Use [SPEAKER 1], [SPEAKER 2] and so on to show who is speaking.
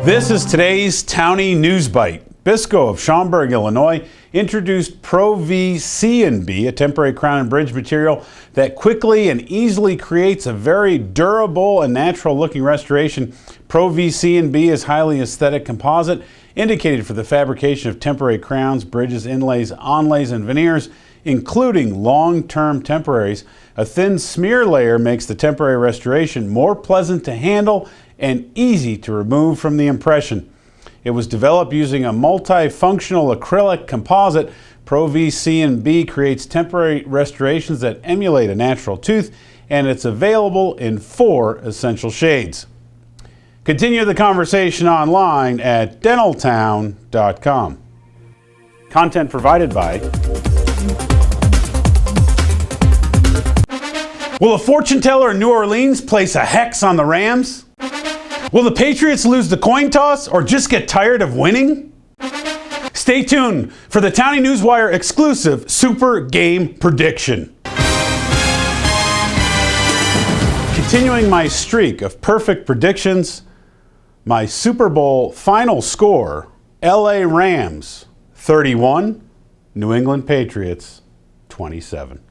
[SPEAKER 1] This is today's Townie News Bite. BISCO of Schuamburg, Illinois, introduced PRO-V C&B, a temporary crown and bridge material that quickly and easily creates a very durable and natural-looking restoration. PRO-V C&B is highly aesthetic composite, indicated for the fabrication of temporary crowns, bridges, inlays, onlays, and veneers, including long-term temporaries. A thin smear layer makes the temporary restoration more pleasant to handle and easy to remove from the impression. It was developed using a multifunctional acrylic composite. PRO-V C&B creates temporary restorations that emulate a natural tooth, and it's available in 4 essential shades. Continue the conversation online at dentaltown.com. Content provided by... Will a fortune teller in New Orleans place a hex on the Rams? Will the Patriots lose the coin toss or just get tired of winning? Stay tuned for the Townie Newswire exclusive Super Game Prediction. Continuing my streak of perfect predictions, my Super Bowl final score, LA Rams 31, New England Patriots 27.